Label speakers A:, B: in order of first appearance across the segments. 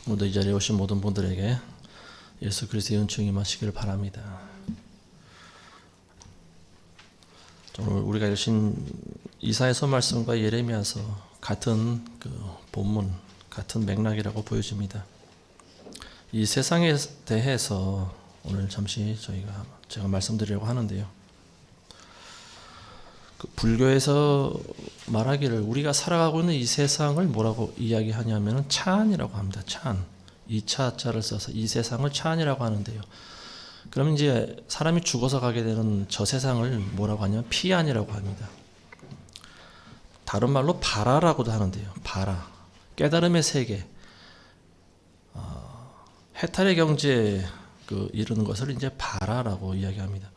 A: 오늘 이 자리에 오신 모든 분들에게 예수 그리스도의 은총이 임하시기를 바랍니다. 오늘 우리가 읽으신 이사야서 말씀과 예레미야서 같은 그 본문, 같은 맥락이라고 보여집니다. 이 세상에 대해서 오늘 잠시 제가 말씀드리려고 하는데요. 그 불교에서 말하기를 우리가 살아가고 있는 이 세상을 뭐라고 이야기하냐면 찬이라고 합니다. 찬. 이차자를 써서 이 세상을 찬이라고 하는데요. 그러면 이제 사람이 죽어서 가게 되는 저 세상을 뭐라고 하냐면 피안이라고 합니다. 다른 말로 바라라고도 하는데요. 바라. 깨달음의 세계. 해탈의 경지에 이르는 것을 이제 바라라고 이야기합니다.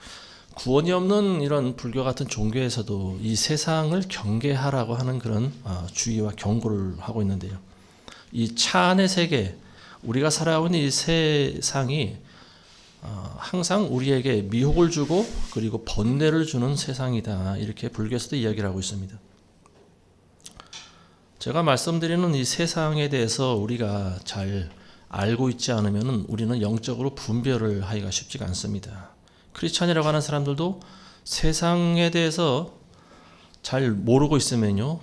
A: 구원이 없는 이런 불교 같은 종교에서도 이 세상을 경계하라고 하는 그런 주의와 경고를 하고 있는데요. 이 차 안의 세계, 우리가 살아가고 있는 이 세상이 항상 우리에게 미혹을 주고 그리고 번뇌를 주는 세상이다. 이렇게 불교에서도 이야기를 하고 있습니다. 제가 말씀드리는 이 세상에 대해서 우리가 잘 알고 있지 않으면 우리는 영적으로 분별을 하기가 쉽지가 않습니다. 크리스찬이라고 하는 사람들도 세상에 대해서 잘 모르고 있으면요,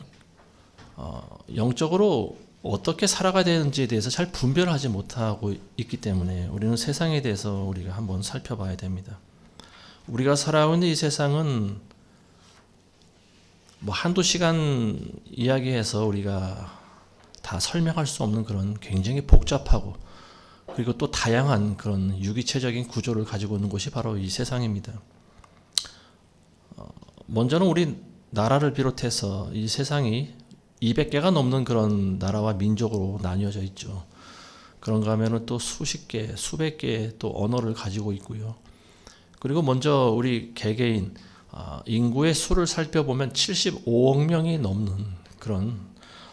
A: 영적으로 어떻게 살아가야 되는지에 대해서 잘 분별하지 못하고 있기 때문에 우리는 세상에 대해서 우리가 한번 살펴봐야 됩니다. 우리가 살아가고 있는 이 세상은 뭐 한두 시간 이야기해서 우리가 다 설명할 수 없는 그런 굉장히 복잡하고 그리고 또 다양한 그런 유기체적인 구조를 가지고 있는 곳이 바로 이 세상입니다. 먼저는 우리 나라를 비롯해서 이 세상이 200개가 넘는 그런 나라와 민족으로 나뉘어져 있죠. 그런가 하면은 또 수십 개, 수백 개의 또 언어를 가지고 있고요. 그리고 먼저 우리 개개인 인구의 수를 살펴보면 75억 명이 넘는 그런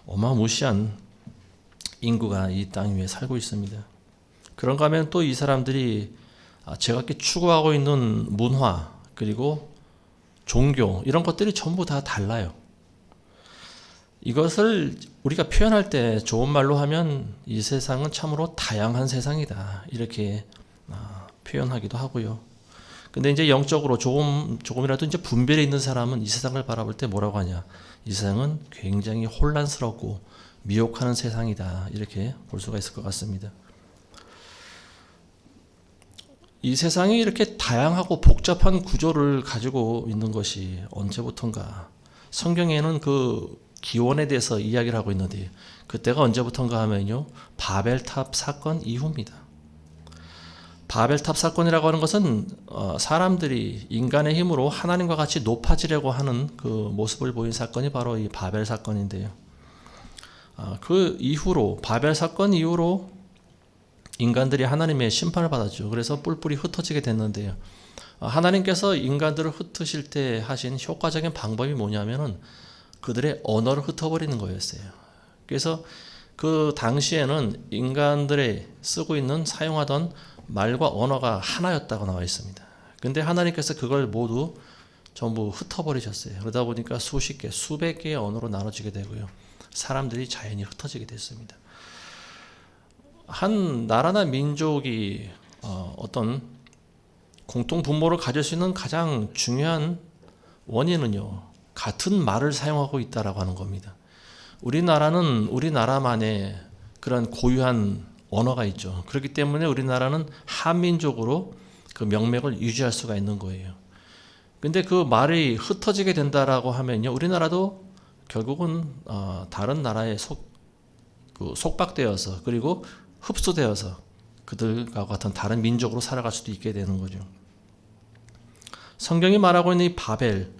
A: 어마무시한 인구가 이 땅 위에 살고 있습니다. 그런가 하면 또 이 사람들이 제각기 추구하고 있는 문화 그리고 종교 이런 것들이 전부 다 달라요. 이것을 우리가 표현할 때 좋은 말로 하면 이 세상은 참으로 다양한 세상이다. 이렇게 표현하기도 하고요. 근데 이제 영적으로 조금이라도 이제 분별이 있는 사람은 이 세상을 바라볼 때 뭐라고 하냐? 이 세상은 굉장히 혼란스럽고 미혹하는 세상이다. 이렇게 볼 수가 있을 것 같습니다. 이 세상이 이렇게 다양하고 복잡한 구조를 가지고 있는 것이 언제부턴가? 성경에는 그 기원에 대해서 이야기를 하고 있는데 그때가 언제부턴가 하면요. 바벨탑 사건 이후입니다. 바벨탑 사건이라고 하는 것은 사람들이 인간의 힘으로 하나님과 같이 높아지려고 하는 그 모습을 보인 사건이 바로 이 바벨 사건인데요. 그 이후로 바벨 사건 이후로 인간들이 하나님의 심판을 받았죠. 그래서 뿔뿔이 흩어지게 됐는데요. 하나님께서 인간들을 흩으실 때 하신 효과적인 방법이 뭐냐면은 그들의 언어를 흩어버리는 거였어요. 그래서 그 당시에는 인간들의 쓰고 있는 사용하던 말과 언어가 하나였다고 나와 있습니다. 근데 하나님께서 그걸 모두 전부 흩어버리셨어요. 그러다 보니까 수십 개, 수백 개의 언어로 나눠지게 되고요. 사람들이 자연히 흩어지게 됐습니다. 한 나라나 민족이 어떤 공통 분모를 가질 수 있는 가장 중요한 원인은요. 같은 말을 사용하고 있다라고 하는 겁니다. 우리나라는 우리나라만의 그런 고유한 언어가 있죠. 그렇기 때문에 우리나라는 한민족으로 그 명맥을 유지할 수가 있는 거예요. 근데 그 말이 흩어지게 된다라고 하면요. 우리나라도 결국은 다른 나라에 속박되어서 그리고 흡수되어서 그들과 같은 다른 민족으로 살아갈 수도 있게 되는 거죠. 성경이 말하고 있는 이 바벨,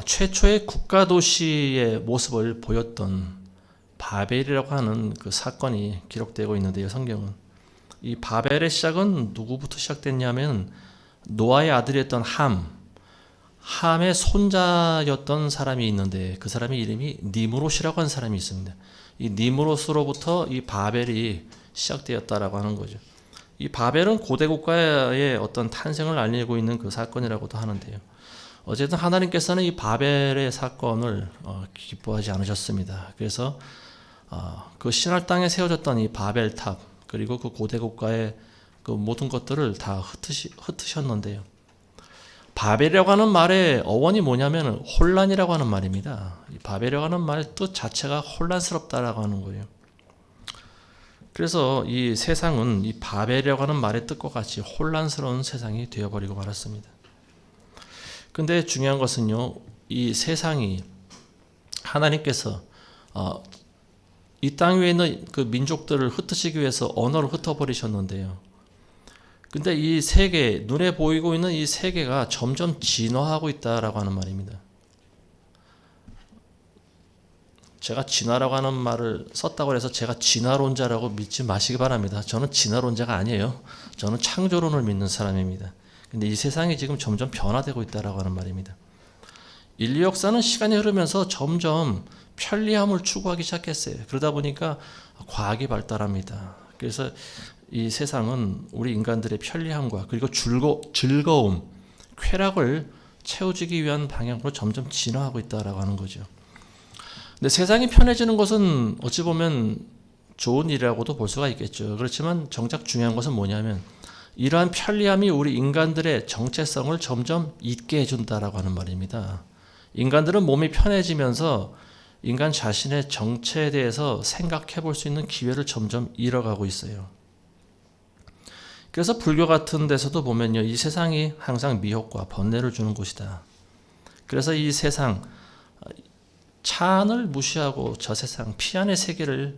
A: 최초의 국가도시의 모습을 보였던 바벨이라고 하는 그 사건이 기록되고 있는데요. 성경은 이 바벨의 시작은 누구부터 시작됐냐면 노아의 아들이었던 함의 손자였던 사람이 있는데 그 사람의 이름이 니므롯이라고 하는 사람이 있습니다. 이 니므롯으로부터 이 바벨이 시작되었다라고 하는 거죠. 이 바벨은 고대 국가의 어떤 탄생을 알리고 있는 그 사건이라고도 하는데요. 어쨌든 하나님께서는 이 바벨의 사건을 기뻐하지 않으셨습니다. 그래서 그 신할 땅에 세워졌던 이 바벨탑 그리고 그 고대 국가의 그 모든 것들을 다 흩으셨는데요. 바벨이라고 하는 말의 어원이 뭐냐면 혼란이라고 하는 말입니다. 이 바벨이라고 하는 말의 뜻 자체가 혼란스럽다라고 하는 거예요. 그래서 이 세상은 이 바벨이라고 하는 말의 뜻과 같이 혼란스러운 세상이 되어버리고 말았습니다. 근데 중요한 것은요, 이 세상이 하나님께서 이 땅 위에 있는 그 민족들을 흩으시기 위해서 언어를 흩어버리셨는데요. 근데 이 세계, 눈에 보이고 있는 이 세계가 점점 진화하고 있다라고 하는 말입니다. 제가 진화라고 하는 말을 썼다고 해서 제가 진화론자라고 믿지 마시기 바랍니다. 저는 진화론자가 아니에요. 저는 창조론을 믿는 사람입니다. 근데 이 세상이 지금 점점 변화되고 있다라고 하는 말입니다. 인류 역사는 시간이 흐르면서 점점 편리함을 추구하기 시작했어요. 그러다 보니까 과학이 발달합니다. 그래서 이 세상은 우리 인간들의 편리함과 그리고 즐거움, 쾌락을 채워주기 위한 방향으로 점점 진화하고 있다라고 하는 거죠. 근데 세상이 편해지는 것은 어찌 보면 좋은 일이라고도 볼 수가 있겠죠. 그렇지만 정작 중요한 것은 뭐냐면 이러한 편리함이 우리 인간들의 정체성을 점점 잊게 해준다라고 하는 말입니다. 인간들은 몸이 편해지면서 인간 자신의 정체에 대해서 생각해 볼 수 있는 기회를 점점 잃어가고 있어요. 그래서 불교 같은 데서도 보면요, 이 세상이 항상 미혹과 번뇌를 주는 곳이다. 그래서 이 세상, 차안을 무시하고 저 세상, 피안의 세계를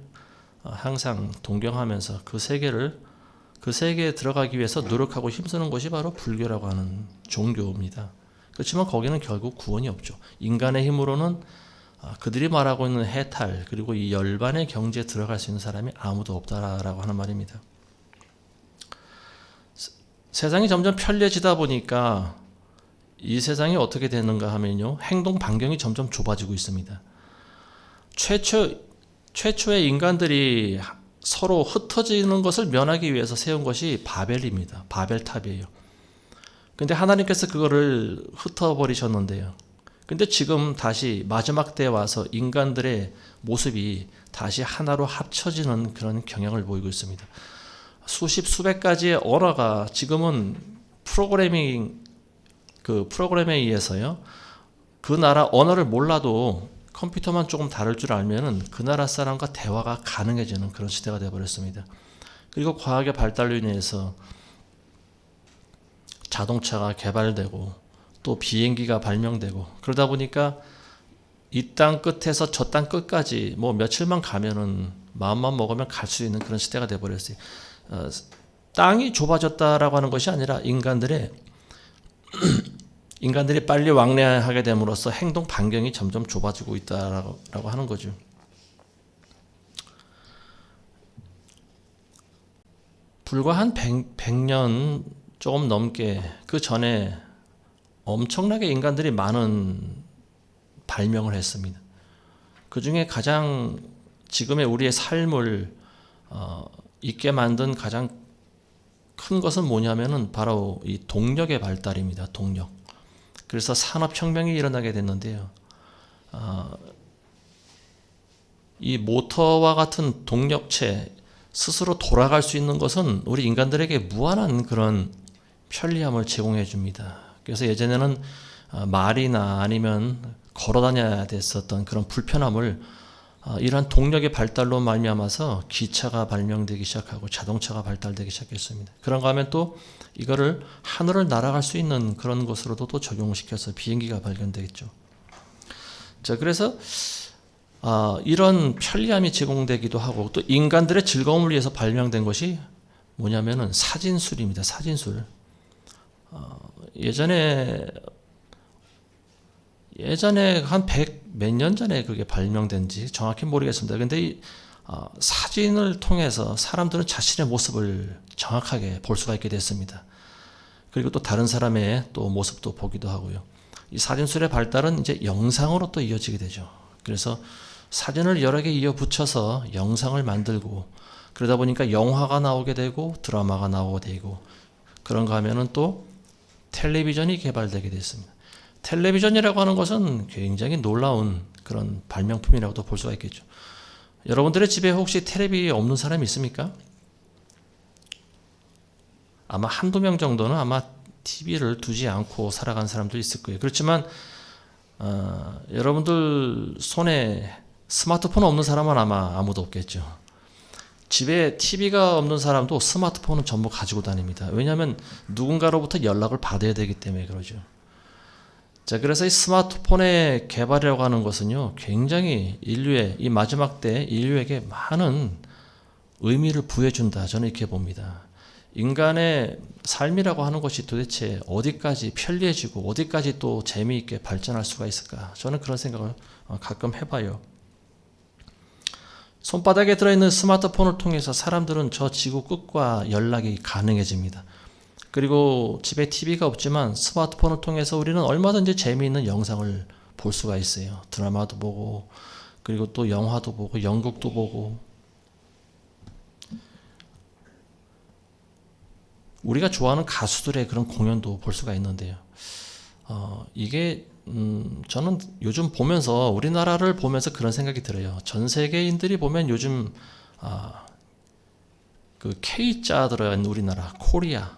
A: 항상 동경하면서 그 세계에 들어가기 위해서 노력하고 힘쓰는 것이 바로 불교라고 하는 종교입니다. 그렇지만 거기는 결국 구원이 없죠. 인간의 힘으로는 그들이 말하고 있는 해탈 그리고 이 열반의 경지에 들어갈 수 있는 사람이 아무도 없다라고 하는 말입니다. 세상이 점점 편리해지다 보니까 이 세상이 어떻게 되는가 하면요, 행동 반경이 점점 좁아지고 있습니다. 최초의 인간들이 서로 흩어지는 것을 면하기 위해서 세운 것이 바벨입니다. 바벨탑이에요. 근데 하나님께서 그거를 흩어버리셨는데요. 근데 지금 다시 마지막 때에 와서 인간들의 모습이 다시 하나로 합쳐지는 그런 경향을 보이고 있습니다. 수백 가지의 언어가 지금은 프로그램에 의해서요, 그 나라 언어를 몰라도 컴퓨터만 조금 다룰 줄 알면은 그 나라 사람과 대화가 가능해지는 그런 시대가 되어버렸습니다. 그리고 과학의 발달로 인해서 자동차가 개발되고 또 비행기가 발명되고 그러다 보니까 이 땅 끝에서 저 땅 끝까지 뭐 며칠만 가면은 마음만 먹으면 갈 수 있는 그런 시대가 되어버렸어요. 땅이 좁아졌다라고 하는 것이 아니라 인간들이 빨리 왕래하게 됨으로써 행동 반경이 점점 좁아지고 있다라고 하는 거죠. 불과 한 100년 조금 넘게 그 전에 엄청나게 인간들이 많은 발명을 했습니다. 그 중에 가장 지금의 우리의 삶을 있게 만든 가장 큰 것은 뭐냐면은 바로 이 동력의 발달입니다. 동력. 그래서 산업혁명이 일어나게 됐는데요. 이 모터와 같은 동력체 스스로 돌아갈 수 있는 것은 우리 인간들에게 무한한 그런 편리함을 제공해 줍니다. 그래서 예전에는 말이나 아니면 걸어 다녀야 됐었던 그런 불편함을 이러한 동력의 발달로 말미암아서 기차가 발명되기 시작하고 자동차가 발달되기 시작했습니다. 그런가 하면 또 이거를 하늘을 날아갈 수 있는 그런 것으로도 또 적용시켜서 비행기가 발견되겠죠. 자, 그래서 이런 편리함이 제공되기도 하고 또 인간들의 즐거움을 위해서 발명된 것이 뭐냐면은 사진술입니다. 사진술. 예전에 한 100 몇 년 전에 그게 발명된지 정확히 모르겠습니다. 근데 이 사진을 통해서 사람들은 자신의 모습을 정확하게 볼 수가 있게 됐습니다. 그리고 또 다른 사람의 또 모습도 보기도 하고요. 이 사진술의 발달은 이제 영상으로 또 이어지게 되죠. 그래서 사진을 여러 개 이어 붙여서 영상을 만들고 그러다 보니까 영화가 나오게 되고 드라마가 나오게 되고 그런가 하면은 또 텔레비전이 개발되게 됐습니다. 텔레비전이라고 하는 것은 굉장히 놀라운 그런 발명품이라고도 볼 수가 있겠죠. 여러분들의 집에 혹시 텔레비 없는 사람이 있습니까? 아마 한두 명 정도는 아마 TV를 두지 않고 살아간 사람도 있을 거예요. 그렇지만 여러분들 손에 스마트폰 없는 사람은 아마 아무도 없겠죠. 집에 TV가 없는 사람도 스마트폰은 전부 가지고 다닙니다. 왜냐하면 누군가로부터 연락을 받아야 되기 때문에 그러죠. 자, 그래서 이 스마트폰의 개발이라고 하는 것은요, 굉장히 인류의 이 마지막 때 인류에게 많은 의미를 부여준다. 저는 이렇게 봅니다. 인간의 삶이라고 하는 것이 도대체 어디까지 편리해지고 어디까지 또 재미있게 발전할 수가 있을까? 저는 그런 생각을 가끔 해봐요. 손바닥에 들어있는 스마트폰을 통해서 사람들은 저 지구 끝과 연락이 가능해집니다. 그리고 집에 TV가 없지만 스마트폰을 통해서 우리는 얼마든지 재미있는 영상을 볼 수가 있어요. 드라마도 보고, 그리고 또 영화도 보고, 연극도 보고. 우리가 좋아하는 가수들의 그런 공연도 볼 수가 있는데요. 이게 저는 요즘 보면서 우리나라를 보면서 그런 생각이 들어요. 전 세계인들이 보면 요즘 그 K자 들어간 우리나라 코리아.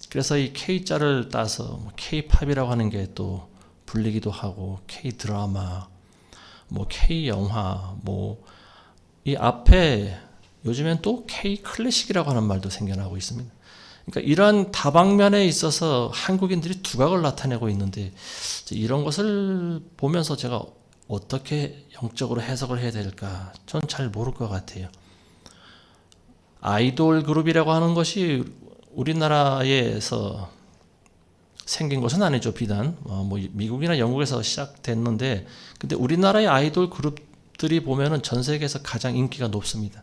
A: 그래서 이 K자를 따서 K-팝이라고 하는 게 또 불리기도 하고 K-드라마, 뭐 K-영화, 뭐 이 앞에 요즘엔 또 K-클래식이라고 하는 말도 생겨나고 있습니다. 그러니까 이러한 다방면에 있어서 한국인들이 두각을 나타내고 있는데 이런 것을 보면서 제가 어떻게 영적으로 해석을 해야 될까? 전 잘 모를 것 같아요. 아이돌 그룹이라고 하는 것이 우리나라에서 생긴 것은 아니죠. 비단 뭐 미국이나 영국에서 시작됐는데, 근데 우리나라의 아이돌 그룹들이 보면은 전 세계에서 가장 인기가 높습니다.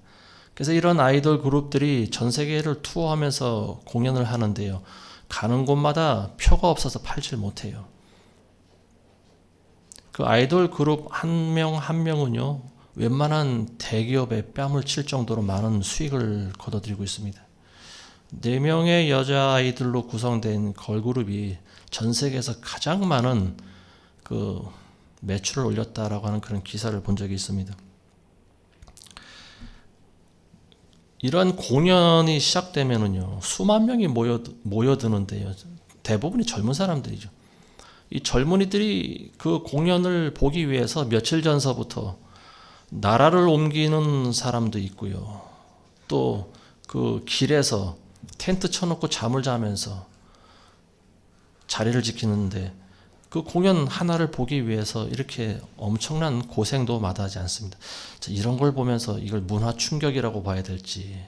A: 그래서 이런 아이돌 그룹들이 전 세계를 투어하면서 공연을 하는데요. 가는 곳마다 표가 없어서 팔질 못해요. 그 아이돌 그룹 한 명 한 명은요, 웬만한 대기업에 뺨을 칠 정도로 많은 수익을 거둬들이고 있습니다. 4명의 여자아이들로 구성된 걸그룹이 전 세계에서 가장 많은 그 매출을 올렸다라고 하는 그런 기사를 본 적이 있습니다. 이런 공연이 시작되면은요, 수만 명이 모여드는데요. 대부분이 젊은 사람들이죠. 이 젊은이들이 그 공연을 보기 위해서 며칠 전서부터 나라를 옮기는 사람도 있고요. 또 그 길에서 텐트 쳐놓고 잠을 자면서 자리를 지키는데 그 공연 하나를 보기 위해서 이렇게 엄청난 고생도 마다하지 않습니다. 이런 걸 보면서 이걸 문화 충격이라고 봐야 될지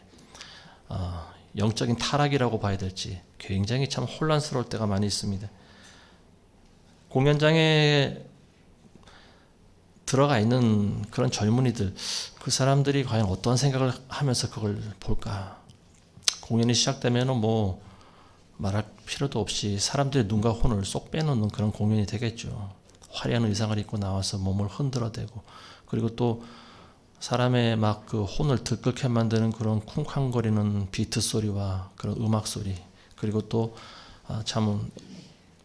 A: 영적인 타락이라고 봐야 될지 굉장히 참 혼란스러울 때가 많이 있습니다. 공연장에 들어가 있는 그런 젊은이들, 그 사람들이 과연 어떤 생각을 하면서 그걸 볼까? 공연이 시작되면은 뭐 말할 필요도 없이 사람들의 눈과 혼을 쏙 빼놓는 그런 공연이 되겠죠. 화려한 의상을 입고 나와서 몸을 흔들어대고, 그리고 또 사람의 막 그 혼을 들끓게 만드는 그런 쿵쾅거리는 비트 소리와 그런 음악 소리, 그리고 또 참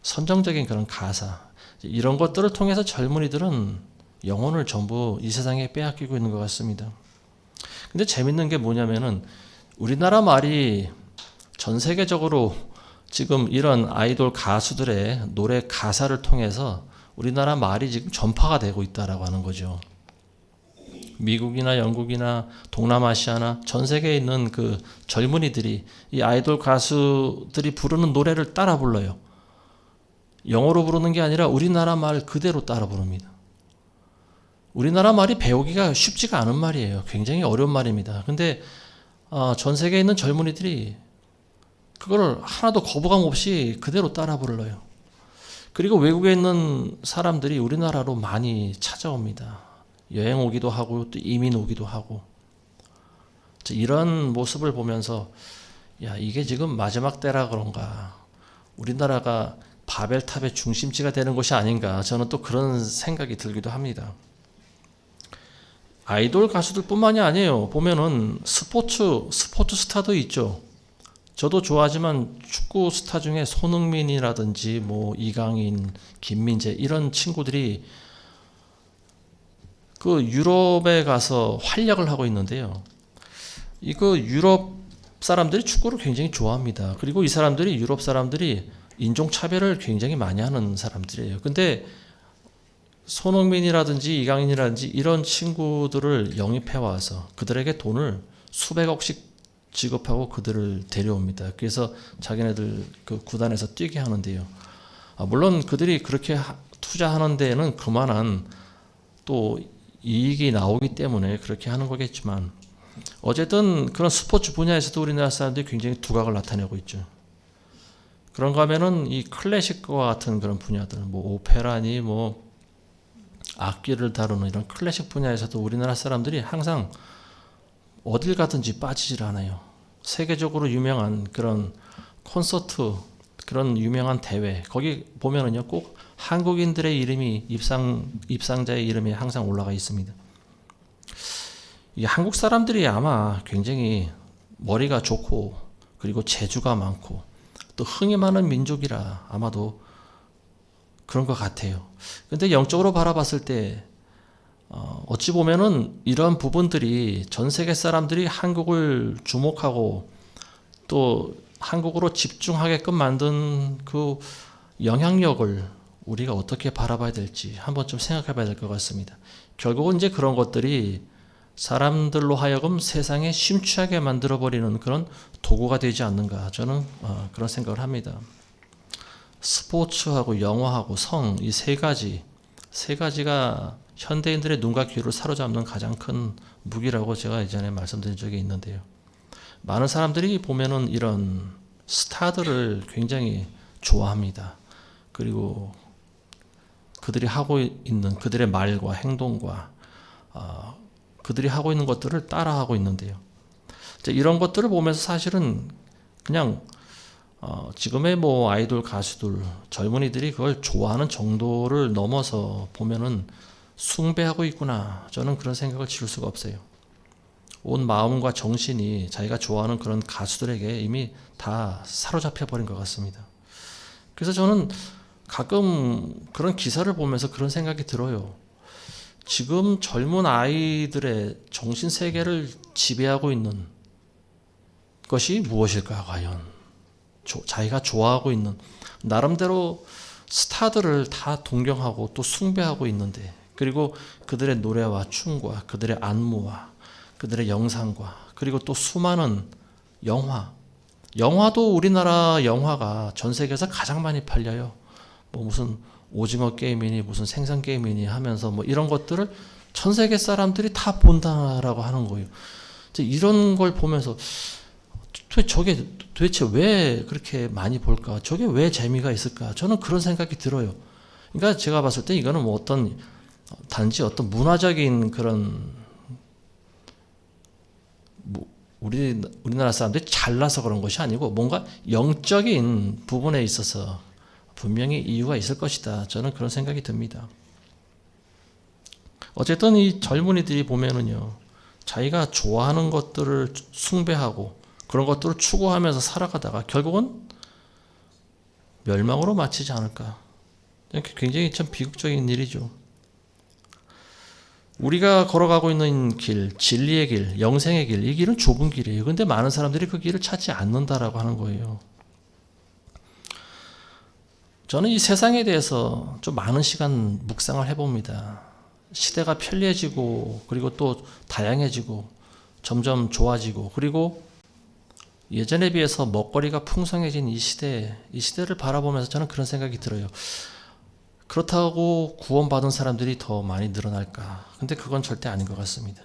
A: 선정적인 그런 가사, 이런 것들을 통해서 젊은이들은 영혼을 전부 이 세상에 빼앗기고 있는 것 같습니다. 근데 재밌는 게 뭐냐면은 우리나라 말이 전 세계적으로 지금 이런 아이돌 가수들의 노래 가사를 통해서 우리나라 말이 지금 전파가 되고 있다라고 하는 거죠. 미국이나 영국이나 동남아시아나 전 세계에 있는 그 젊은이들이 이 아이돌 가수들이 부르는 노래를 따라 불러요. 영어로 부르는 게 아니라 우리나라 말 그대로 따라 부릅니다. 우리나라 말이 배우기가 쉽지가 않은 말이에요. 굉장히 어려운 말입니다. 근데 전 세계에 있는 젊은이들이 그걸 하나도 거부감 없이 그대로 따라 불러요. 그리고 외국에 있는 사람들이 우리나라로 많이 찾아옵니다. 여행 오기도 하고 또 이민 오기도 하고. 이런 모습을 보면서 야, 이게 지금 마지막 때라 그런가, 우리나라가 바벨탑의 중심지가 되는 것이 아닌가, 저는 또 그런 생각이 들기도 합니다. 아이돌 가수들 뿐만이 아니에요. 보면은 스포츠 스타도 있죠. 저도 좋아하지만 축구 스타 중에 손흥민이라든지 뭐 이강인, 김민재 이런 친구들이 그 유럽에 가서 활약을 하고 있는데요. 이거 유럽 사람들이 축구를 굉장히 좋아합니다. 그리고 이 사람들이 유럽 사람들이 인종차별을 굉장히 많이 하는 사람들이에요. 근데 손흥민이라든지 이강인이라든지 이런 친구들을 영입해 와서 그들에게 돈을 수백억씩 지급하고 그들을 데려옵니다. 그래서 자기네들 그 구단에서 뛰게 하는데요. 물론 그들이 그렇게 투자하는 데에는 그만한 또 이익이 나오기 때문에 그렇게 하는 거겠지만, 어쨌든 그런 스포츠 분야에서도 우리나라 사람들이 굉장히 두각을 나타내고 있죠. 그런가 하면은 이 클래식과 같은 그런 분야들, 뭐 오페라니 뭐 악기를 다루는 이런 클래식 분야에서도 우리나라 사람들이 항상 어딜 가든지 빠지질 않아요. 세계적으로 유명한 그런 콘서트, 그런 유명한 대회, 거기 보면은요 꼭 한국인들의 이름이 입상자의 이름이 항상 올라가 있습니다. 이 한국 사람들이 아마 굉장히 머리가 좋고 그리고 재주가 많고 또 흥이 많은 민족이라 아마도 그런 것 같아요. 근데 영적으로 바라봤을 때 어찌 보면은 이런 부분들이 전 세계 사람들이 한국을 주목하고 또 한국으로 집중하게끔 만든 그 영향력을 우리가 어떻게 바라봐야 될지 한번 좀 생각해 봐야 될 것 같습니다. 결국은 이제 그런 것들이 사람들로 하여금 세상에 심취하게 만들어버리는 그런 도구가 되지 않는가, 저는 그런 생각을 합니다. 스포츠하고 영화하고 성, 이 세 가지가 현대인들의 눈과 귀를 사로잡는 가장 큰 무기라고 제가 예전에 말씀드린 적이 있는데요. 많은 사람들이 보면은 이런 스타들을 굉장히 좋아합니다. 그리고 그들이 하고 있는 그들의 말과 행동과 그들이 하고 있는 것들을 따라하고 있는데요. 이런 것들을 보면서 사실은 그냥 지금의 뭐 아이돌 가수들, 젊은이들이 그걸 좋아하는 정도를 넘어서 보면은 숭배하고 있구나, 저는 그런 생각을 지울 수가 없어요. 온 마음과 정신이 자기가 좋아하는 그런 가수들에게 이미 다 사로잡혀 버린 것 같습니다. 그래서 저는 가끔 그런 기사를 보면서 그런 생각이 들어요. 지금 젊은 아이들의 정신 세계를 지배하고 있는 것이 무엇일까, 과연? 자기가 좋아하고 있는 나름대로 스타들을 다 동경하고 또 숭배하고 있는데, 그리고 그들의 노래와 춤과 그들의 안무와 그들의 영상과 그리고 또 수많은 영화도 우리나라 영화가 전 세계에서 가장 많이 팔려요. 뭐 무슨 오징어 게임이니 무슨 생선 게임이니 하면서 뭐 이런 것들을 전 세계 사람들이 다 본다라고 하는 거예요. 이런 걸 보면서 저게 도대체 왜 그렇게 많이 볼까? 저게 왜 재미가 있을까? 저는 그런 생각이 들어요. 그러니까 제가 봤을 때 이거는 뭐 단지 어떤 문화적인 그런 우리나라 사람들이 잘나서 그런 것이 아니고 뭔가 영적인 부분에 있어서 분명히 이유가 있을 것이다, 저는 그런 생각이 듭니다. 어쨌든 이 젊은이들이 보면은요, 자기가 좋아하는 것들을 숭배하고 그런 것들을 추구하면서 살아가다가 결국은 멸망으로 마치지 않을까. 굉장히 참 비극적인 일이죠. 우리가 걸어가고 있는 길, 진리의 길, 영생의 길, 이 길은 좁은 길이에요. 그런데 많은 사람들이 그 길을 찾지 않는다라고 하는 거예요. 저는 이 세상에 대해서 좀 많은 시간 묵상을 해봅니다. 시대가 편리해지고 그리고 또 다양해지고 점점 좋아지고, 그리고 예전에 비해서 먹거리가 풍성해진 이 시대를 바라보면서 저는 그런 생각이 들어요. 그렇다고 구원받은 사람들이 더 많이 늘어날까? 근데 그건 절대 아닌 것 같습니다.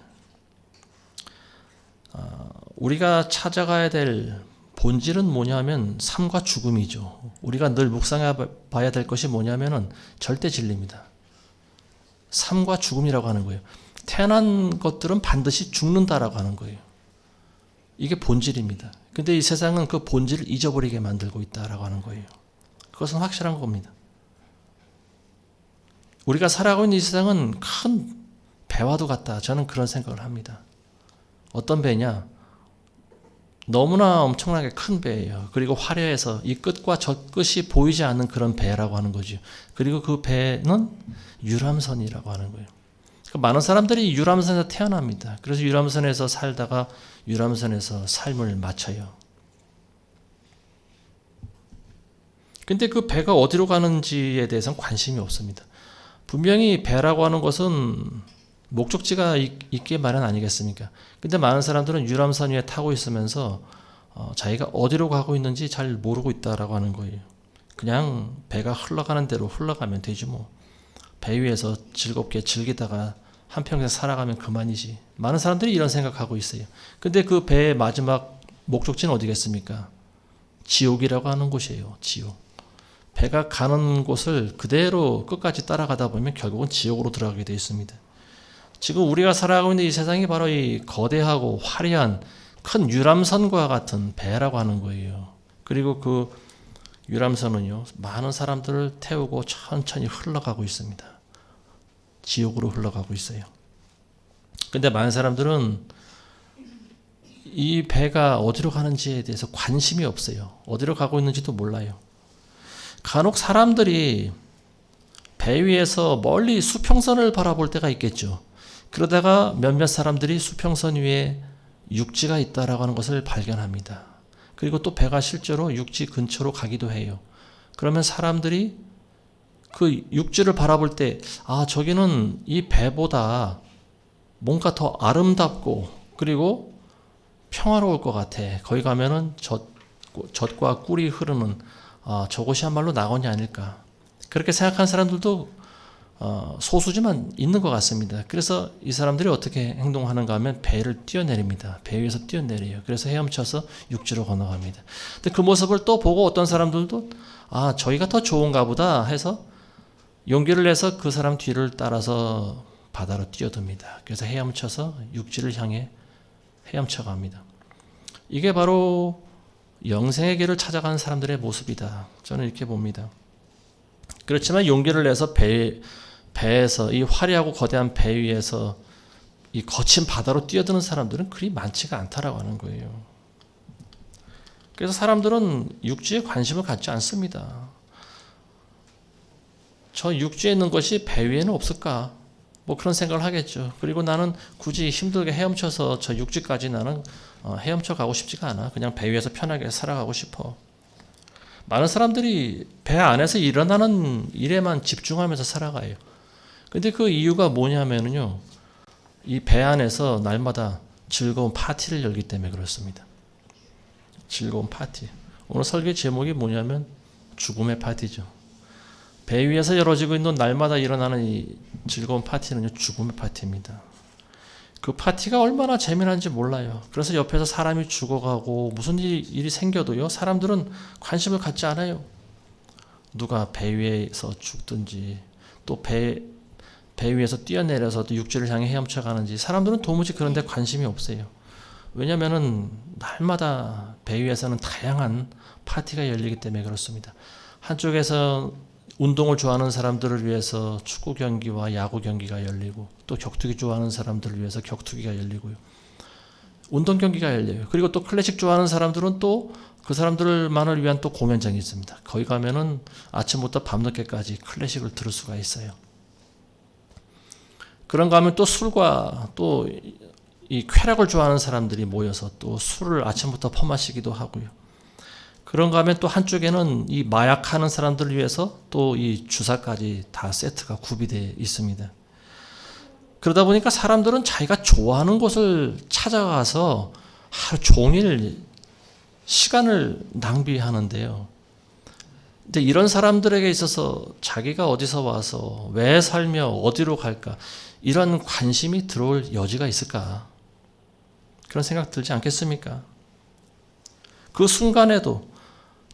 A: 우리가 찾아가야 될 본질은 뭐냐면 삶과 죽음이죠. 우리가 늘 묵상해 봐야 될 것이 뭐냐면은 절대 진리입니다. 삶과 죽음이라고 하는 거예요. 태어난 것들은 반드시 죽는다라고 하는 거예요. 이게 본질입니다. 근데 이 세상은 그 본질을 잊어버리게 만들고 있다라고 하는 거예요. 그것은 확실한 겁니다. 우리가 살아가고 있는 이 세상은 큰 배와도 같다, 저는 그런 생각을 합니다. 어떤 배냐? 너무나 엄청나게 큰 배예요. 그리고 화려해서 이 끝과 저 끝이 보이지 않는 그런 배라고 하는 거죠. 그리고 그 배는 유람선이라고 하는 거예요. 많은 사람들이 유람선에서 태어납니다. 그래서 유람선에서 살다가 유람선에서 삶을 마쳐요. 근데 그 배가 어디로 가는지에 대해서는 관심이 없습니다. 분명히 배라고 하는 것은 목적지가 있게 마련 아니겠습니까? 근데 많은 사람들은 유람선 위에 타고 있으면서 자기가 어디로 가고 있는지 잘 모르고 있다라고 하는 거예요. 그냥 배가 흘러가는 대로 흘러가면 되지 뭐. 배 위에서 즐겁게 즐기다가 한평생 살아가면 그만이지. 많은 사람들이 이런 생각하고 있어요. 근데 그 배의 마지막 목적지는 어디겠습니까? 지옥이라고 하는 곳이에요. 지옥. 배가 가는 곳을 그대로 끝까지 따라가다 보면 결국은 지옥으로 들어가게 되어 있습니다. 지금 우리가 살아가고 있는 이 세상이 바로 이 거대하고 화려한 큰 유람선과 같은 배라고 하는 거예요. 그리고 그 유람선은요, 많은 사람들을 태우고 천천히 흘러가고 있습니다. 지옥으로 흘러가고 있어요. 근데 많은 사람들은 이 배가 어디로 가는지에 대해서 관심이 없어요. 어디로 가고 있는지도 몰라요. 간혹 사람들이 배 위에서 멀리 수평선을 바라볼 때가 있겠죠. 그러다가 몇몇 사람들이 수평선 위에 육지가 있다라고 하는 것을 발견합니다. 그리고 또 배가 실제로 육지 근처로 가기도 해요. 그러면 사람들이 그 육지를 바라볼 때, 저기는 이 배보다 뭔가 더 아름답고 그리고 평화로울 것 같아. 거기 가면은 젖과 꿀이 흐르는 저곳이야말로 낙원이 아닐까. 그렇게 생각하는 사람들도 소수지만 있는 것 같습니다. 그래서 이 사람들이 어떻게 행동하는가 하면 배를 뛰어내립니다. 배 위에서 뛰어내려요. 그래서 헤엄쳐서 육지로 건너갑니다. 근데 그 모습을 또 보고 어떤 사람들도 저기가 더 좋은가 보다 해서 용기를 내서 그 사람 뒤를 따라서 바다로 뛰어듭니다. 그래서 헤엄쳐서 육지를 향해 헤엄쳐 갑니다. 이게 바로 영생의 길을 찾아가는 사람들의 모습이다. 저는 이렇게 봅니다. 그렇지만 용기를 내서 배에서 이 화려하고 거대한 배 위에서 이 거친 바다로 뛰어드는 사람들은 그리 많지가 않다라고 하는 거예요. 그래서 사람들은 육지에 관심을 갖지 않습니다. 저 육지에 있는 것이 배 위에는 없을까? 뭐 그런 생각을 하겠죠. 그리고 나는 굳이 힘들게 헤엄쳐서 저 육지까지 나는 헤엄쳐 가고 싶지가 않아. 그냥 배 위에서 편하게 살아가고 싶어. 많은 사람들이 배 안에서 일어나는 일에만 집중하면서 살아가요. 근데 그 이유가 뭐냐면요. 이 배 안에서 날마다 즐거운 파티를 열기 때문에 그렇습니다. 즐거운 파티. 오늘 설교 제목이 뭐냐면 죽음의 파티죠. 배 위에서 열어지고 있는 날마다 일어나는 이 즐거운 파티는요, 죽음의 파티입니다. 그 파티가 얼마나 재미난지 몰라요. 그래서 옆에서 사람이 죽어가고 무슨 일이 생겨도요, 사람들은 관심을 갖지 않아요. 누가 배 위에서 죽든지 또 배 위에서 뛰어내려서 또 육지를 향해 헤엄쳐 가는지 사람들은 도무지 그런 데 관심이 없어요. 왜냐하면 날마다 배 위에서는 다양한 파티가 열리기 때문에 그렇습니다. 한쪽에서 운동을 좋아하는 사람들을 위해서 축구 경기와 야구 경기가 열리고 또 격투기 좋아하는 사람들을 위해서 격투기가 열리고요. 운동 경기가 열려요. 그리고 또 클래식 좋아하는 사람들은 또 그 사람들만을 위한 또 공연장이 있습니다. 거기 가면은 아침부터 밤늦게까지 클래식을 들을 수가 있어요. 그런가 하면 또 술과 또 이 쾌락을 좋아하는 사람들이 모여서 또 술을 아침부터 퍼마시기도 하고요. 그런가 하면 또 한쪽에는 이 마약하는 사람들을 위해서 또 이 주사까지 다 세트가 구비되어 있습니다. 그러다 보니까 사람들은 자기가 좋아하는 곳을 찾아가서 하루 종일 시간을 낭비하는데요. 근데 이런 사람들에게 있어서 자기가 어디서 와서 왜 살며 어디로 갈까 이런 관심이 들어올 여지가 있을까? 그런 생각 들지 않겠습니까? 그 순간에도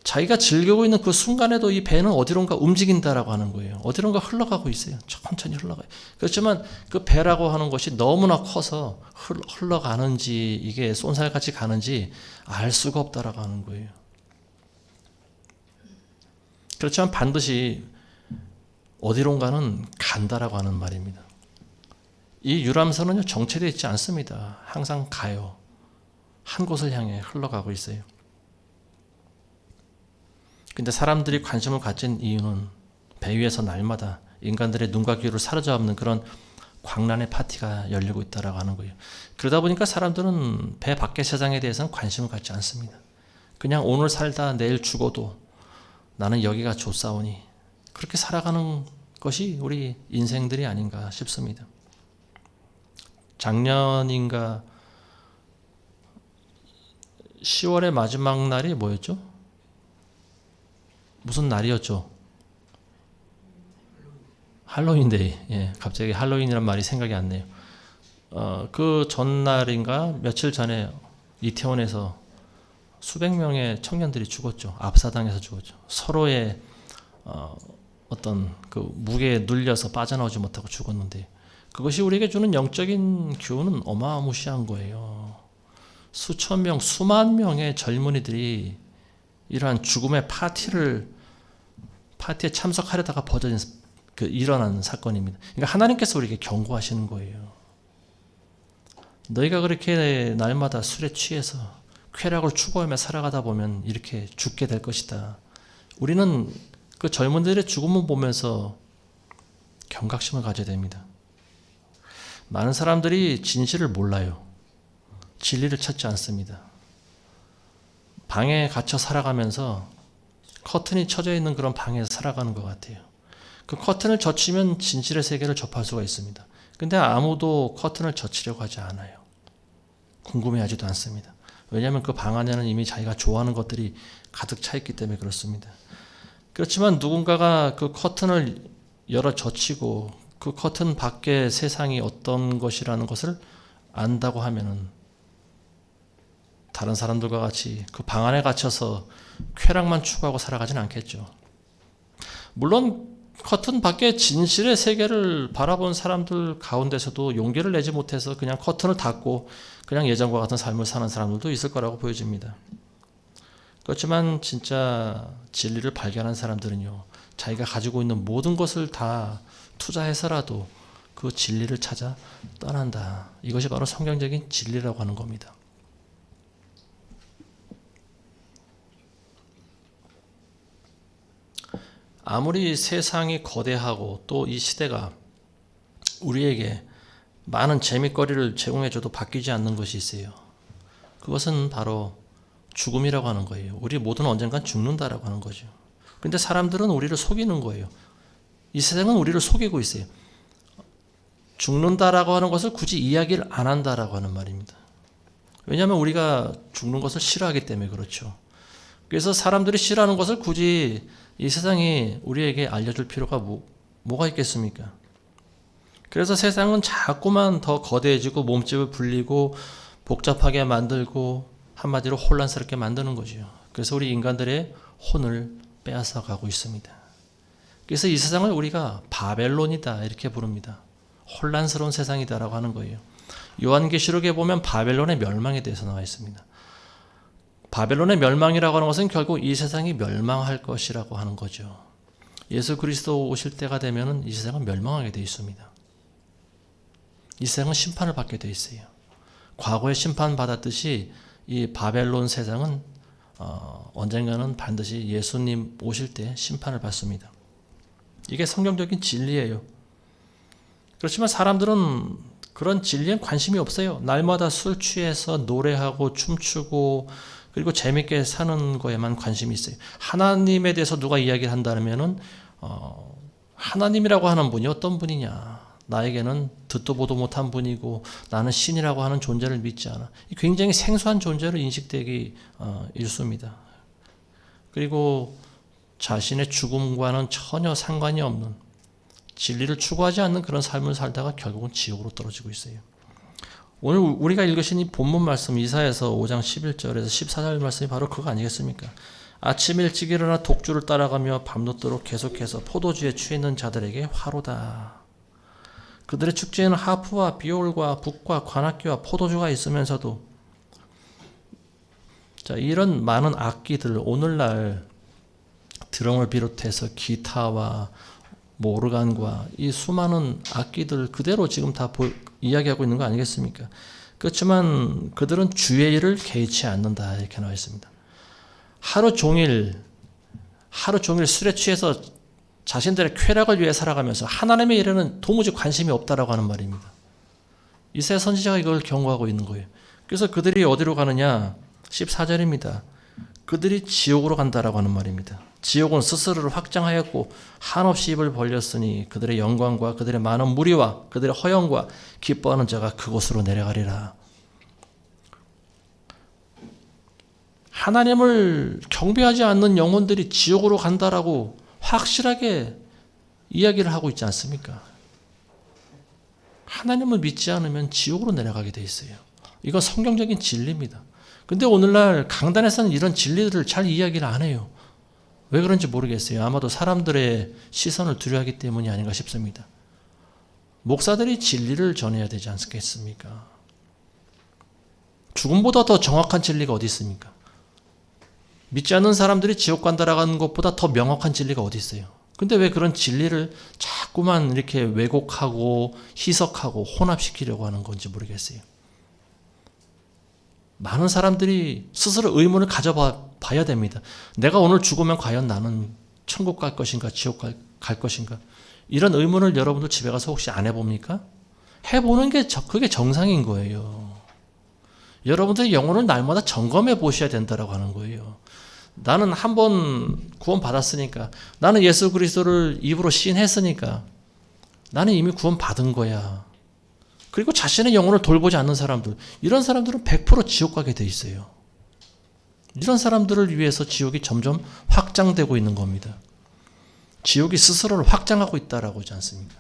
A: 자기가 즐기고 있는 그 순간에도 이 배는 어디론가 움직인다라고 하는 거예요. 어디론가 흘러가고 있어요. 천천히 흘러가요. 그렇지만 그 배라고 하는 것이 너무나 커서 흘러가는지 이게 쏜살같이 가는지 알 수가 없다라고 하는 거예요. 그렇지만 반드시 어디론가는 간다라고 하는 말입니다. 이 유람선은 정체되어 있지 않습니다. 항상 가요. 한 곳을 향해 흘러가고 있어요. 근데 사람들이 관심을 가진 이유는 배 위에서 날마다 인간들의 눈과 귀를 사로잡는 그런 광란의 파티가 열리고 있다라고 하는 거예요. 그러다 보니까 사람들은 배 밖의 세상에 대해서는 관심을 갖지 않습니다. 그냥 오늘 살다 내일 죽어도 나는 여기가 좋사오니 그렇게 살아가는 것이 우리 인생들이 아닌가 싶습니다. 작년인가 10월의 마지막 날이 뭐였죠? 무슨 날이었죠? 할로윈데이. 예, 갑자기 할로윈이란 말이 생각이 안 나요. 그 전날인가 며칠 전에 이태원에서 수백 명의 청년들이 죽었죠. 압사당해서 죽었죠. 서로의 어떤 그 무게에 눌려서 빠져나오지 못하고 죽었는데 그것이 우리에게 주는 영적인 교훈은 어마무시한 거예요. 수천 명, 수만 명의 젊은이들이 이러한 죽음의 파티에 참석하려다가 일어난 사건입니다. 그러니까 하나님께서 우리에게 경고하시는 거예요. 너희가 그렇게 날마다 술에 취해서 쾌락을 추구하며 살아가다 보면 이렇게 죽게 될 것이다. 우리는 그 젊은들의 죽음을 보면서 경각심을 가져야 됩니다. 많은 사람들이 진실을 몰라요. 진리를 찾지 않습니다. 방에 갇혀 살아가면서 커튼이 쳐져 있는 그런 방에서 살아가는 것 같아요. 그 커튼을 젖히면 진실의 세계를 접할 수가 있습니다. 근데 아무도 커튼을 젖히려고 하지 않아요. 궁금해하지도 않습니다. 왜냐하면 그 방 안에는 이미 자기가 좋아하는 것들이 가득 차 있기 때문에 그렇습니다. 그렇지만 누군가가 그 커튼을 열어 젖히고 그 커튼 밖의 세상이 어떤 것이라는 것을 안다고 하면은 다른 사람들과 같이 그 방 안에 갇혀서 쾌락만 추구하고 살아가진 않겠죠. 물론 커튼 밖의 진실의 세계를 바라본 사람들 가운데서도 용기를 내지 못해서 그냥 커튼을 닫고 그냥 예전과 같은 삶을 사는 사람들도 있을 거라고 보여집니다. 그렇지만 진짜 진리를 발견한 사람들은요, 자기가 가지고 있는 모든 것을 다 투자해서라도 그 진리를 찾아 떠난다. 이것이 바로 성경적인 진리라고 하는 겁니다. 아무리 세상이 거대하고 또 이 시대가 우리에게 많은 재미거리를 제공해줘도 바뀌지 않는 것이 있어요. 그것은 바로 죽음이라고 하는 거예요. 우리 모두는 언젠간 죽는다라고 하는 거죠. 그런데 사람들은 우리를 속이는 거예요. 이 세상은 우리를 속이고 있어요. 죽는다라고 하는 것을 굳이 이야기를 안 한다라고 하는 말입니다. 왜냐하면 우리가 죽는 것을 싫어하기 때문에 그렇죠. 그래서 사람들이 싫어하는 것을 굳이 이 세상이 우리에게 알려줄 필요가 뭐가 있겠습니까? 그래서 세상은 자꾸만 더 거대해지고 몸집을 불리고 복잡하게 만들고 한마디로 혼란스럽게 만드는 거죠. 그래서 우리 인간들의 혼을 빼앗아 가고 있습니다. 그래서 이 세상을 우리가 바벨론이다 이렇게 부릅니다. 혼란스러운 세상이다라고 하는 거예요. 요한계시록에 보면 바벨론의 멸망에 대해서 나와 있습니다. 바벨론의 멸망이라고 하는 것은 결국 이 세상이 멸망할 것이라고 하는 거죠. 예수 그리스도 오실 때가 되면 이 세상은 멸망하게 되어 있습니다. 이 세상은 심판을 받게 되어 있어요. 과거에 심판받았듯이 이 바벨론 세상은 언젠가는 반드시 예수님 오실 때 심판을 받습니다. 이게 성경적인 진리예요. 그렇지만 사람들은 그런 진리에 관심이 없어요. 날마다 술 취해서 노래하고 춤추고 그리고 재밌게 사는 거에만 관심이 있어요. 하나님에 대해서 누가 이야기를 한다면은 하나님이라고 하는 분이 어떤 분이냐. 나에게는 듣도 보도 못한 분이고 나는 신이라고 하는 존재를 믿지 않아. 굉장히 생소한 존재로 인식되기 일쑤입니다. 그리고 자신의 죽음과는 전혀 상관이 없는 진리를 추구하지 않는 그런 삶을 살다가 결국은 지옥으로 떨어지고 있어요. 오늘 우리가 읽으신 이 본문 말씀 이사야서 5장 11절에서 14절 말씀이 바로 그거 아니겠습니까? 아침 일찍 일어나 독주를 따라가며 밤늦도록 계속해서 포도주에 취해 있는 자들에게 화로다. 그들의 축제에는 하프와 비올과 북과 관악기와 포도주가 있으면서도 자, 이런 많은 악기들 오늘날 드럼을 비롯해서 기타와 오르간과 이 수많은 악기들 그대로 지금 다 이야기하고 있는 거 아니겠습니까? 그렇지만 그들은 주의 일을 개의치 않는다 이렇게 나와 있습니다. 하루 종일 술에 취해서 자신들의 쾌락을 위해 살아가면서 하나님의 일에는 도무지 관심이 없다라고 하는 말입니다. 이사야 선지자가 이걸 경고하고 있는 거예요. 그래서 그들이 어디로 가느냐? 14절입니다. 그들이 지옥으로 간다라고 하는 말입니다. 지옥은 스스로를 확장하였고 한없이 입을 벌렸으니 그들의 영광과 그들의 많은 무리와 그들의 허영과 기뻐하는 자가 그곳으로 내려가리라. 하나님을 경배하지 않는 영혼들이 지옥으로 간다라고 확실하게 이야기를 하고 있지 않습니까? 하나님을 믿지 않으면 지옥으로 내려가게 돼 있어요. 이건 성경적인 진리입니다. 근데 오늘날 강단에서는 이런 진리들을 잘 이야기를 안 해요. 왜 그런지 모르겠어요. 아마도 사람들의 시선을 두려워하기 때문이 아닌가 싶습니다. 목사들이 진리를 전해야 되지 않겠습니까? 죽음보다 더 정확한 진리가 어디 있습니까? 믿지 않는 사람들이 지옥 간다라고 하는 것보다 더 명확한 진리가 어디 있어요? 근데 왜 그런 진리를 자꾸만 이렇게 왜곡하고 희석하고 혼합시키려고 하는 건지 모르겠어요. 많은 사람들이 스스로 의문을 가져봐야 됩니다. 내가 오늘 죽으면 과연 나는 천국 갈 것인가 지옥 갈 것인가? 이런 의문을 여러분들 집에 가서 혹시 안 해봅니까? 해보는 게 그게 정상인 거예요. 여러분들의 영혼을 날마다 점검해 보셔야 된다고 하는 거예요. 나는 한 번 구원 받았으니까, 나는 예수 그리스도를 입으로 시인했으니까 나는 이미 구원 받은 거야. 그리고 자신의 영혼을 돌보지 않는 사람들, 이런 사람들은 100% 지옥 가게 돼 있어요. 이런 사람들을 위해서 지옥이 점점 확장되고 있는 겁니다. 지옥이 스스로를 확장하고 있다라고 하지 않습니까?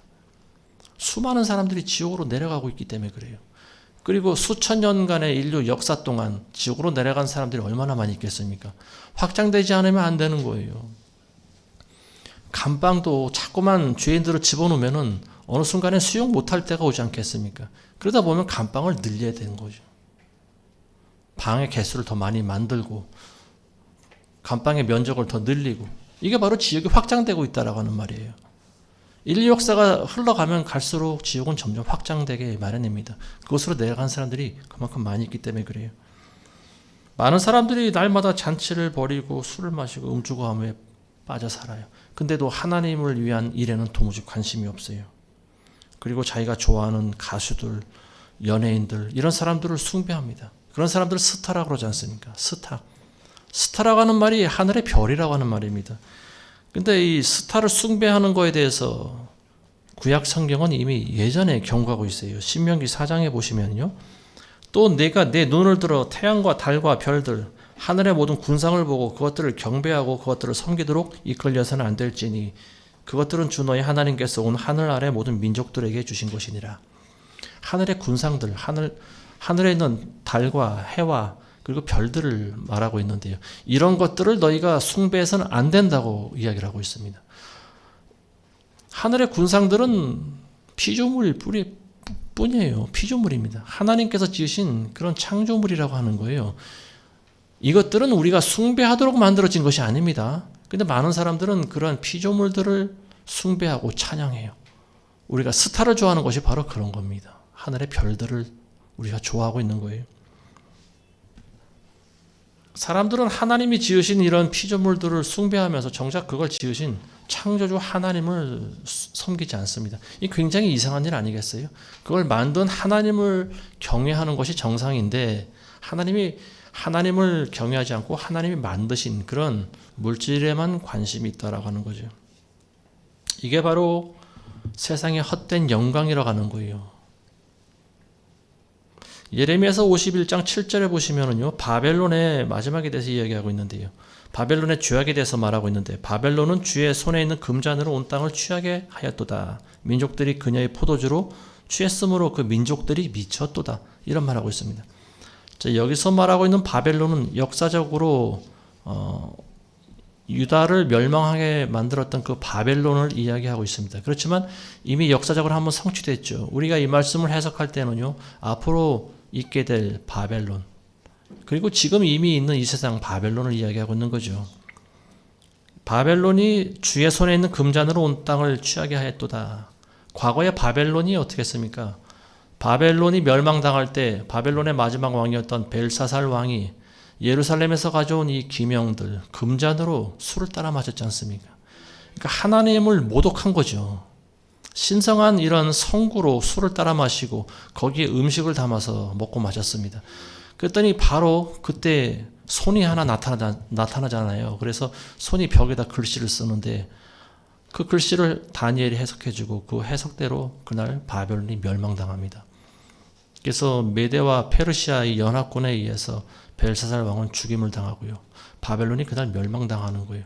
A: 수많은 사람들이 지옥으로 내려가고 있기 때문에 그래요. 그리고 수천 년간의 인류 역사 동안 지옥으로 내려간 사람들이 얼마나 많이 있겠습니까? 확장되지 않으면 안 되는 거예요. 감방도 자꾸만 죄인들을 집어넣으면은 어느 순간에 수용 못할 때가 오지 않겠습니까? 그러다 보면 감방을 늘려야 되는 거죠. 방의 개수를 더 많이 만들고 감방의 면적을 더 늘리고, 이게 바로 지옥이 확장되고 있다라고 하는 말이에요. 인류 역사가 흘러가면 갈수록 지옥은 점점 확장되게 마련입니다. 그곳으로 내려간 사람들이 그만큼 많이 있기 때문에 그래요. 많은 사람들이 날마다 잔치를 벌이고 술을 마시고 음주가함에 빠져 살아요. 근데도 하나님을 위한 일에는 도무지 관심이 없어요. 그리고 자기가 좋아하는 가수들, 연예인들, 이런 사람들을 숭배합니다. 그런 사람들을 스타라고 그러지 않습니까? 스타라고 하는 말이 하늘의 별이라고 하는 말입니다. 근데 이 스타를 숭배하는 거에 대해서 구약 성경은 이미 예전에 경고하고 있어요. 신명기 4장에 보시면요. 또 내가 내 눈을 들어 태양과 달과 별들, 하늘의 모든 군상을 보고 그것들을 경배하고 그것들을 섬기도록 이끌려서는 안 될지니 그것들은 주 너희 하나님께서 온 하늘 아래 모든 민족들에게 주신 것이니라. 하늘의 군상들, 하늘에 있는 달과 해와 그리고 별들을 말하고 있는데요. 이런 것들을 너희가 숭배해서는 안 된다고 이야기를 하고 있습니다. 하늘의 군상들은 피조물 뿐이에요. 피조물입니다. 하나님께서 지으신 그런 창조물이라고 하는 거예요. 이것들은 우리가 숭배하도록 만들어진 것이 아닙니다. 근데 많은 사람들은 그런 피조물들을 숭배하고 찬양해요. 우리가 스타를 좋아하는 것이 바로 그런 겁니다. 하늘의 별들을 우리가 좋아하고 있는 거예요. 사람들은 하나님이 지으신 이런 피조물들을 숭배하면서 정작 그걸 지으신 창조주 하나님을 섬기지 않습니다. 이 굉장히 이상한 일 아니겠어요? 그걸 만든 하나님을 경외하는 것이 정상인데 하나님을 경외하지 않고 하나님이 만드신 그런 물질에만 관심이 있다라고 하는 거죠. 이게 바로 세상의 헛된 영광이라고 하는 거예요. 예레미야서 51장 7절에 보시면은요, 바벨론의 마지막에 대해서 이야기하고 있는데요. 바벨론의 죄악에 대해서 말하고 있는데, 바벨론은 주의 손에 있는 금잔으로 온 땅을 취하게 하였도다. 민족들이 그녀의 포도주로 취했으므로 그 민족들이 미쳤도다. 이런 말하고 있습니다. 자, 여기서 말하고 있는 바벨론은 역사적으로 유다를 멸망하게 만들었던 그 바벨론을 이야기하고 있습니다. 그렇지만 이미 역사적으로 한번 성취됐죠. 우리가 이 말씀을 해석할 때는요, 앞으로 있게 될 바벨론, 그리고 지금 이미 있는 이 세상 바벨론을 이야기하고 있는 거죠. 바벨론이 주의 손에 있는 금잔으로 온 땅을 취하게 하였도다. 과거의 바벨론이 어떻게 했습니까? 바벨론이 멸망당할 때 바벨론의 마지막 왕이었던 벨사살 왕이 예루살렘에서 가져온 이 기명들, 금잔으로 술을 따라 마셨지 않습니까? 그러니까 하나님을 모독한 거죠. 신성한 이런 성구로 술을 따라 마시고 거기에 음식을 담아서 먹고 마셨습니다. 그랬더니 바로 그때 손이 하나 나타나잖아요. 그래서 손이 벽에다 글씨를 쓰는데 그 글씨를 다니엘이 해석해주고 그 해석대로 그날 바벨론이 멸망당합니다. 그래서 메대와 페르시아의 연합군에 의해서 벨사살 왕은 죽임을 당하고요. 바벨론이 그날 멸망당하는 거예요.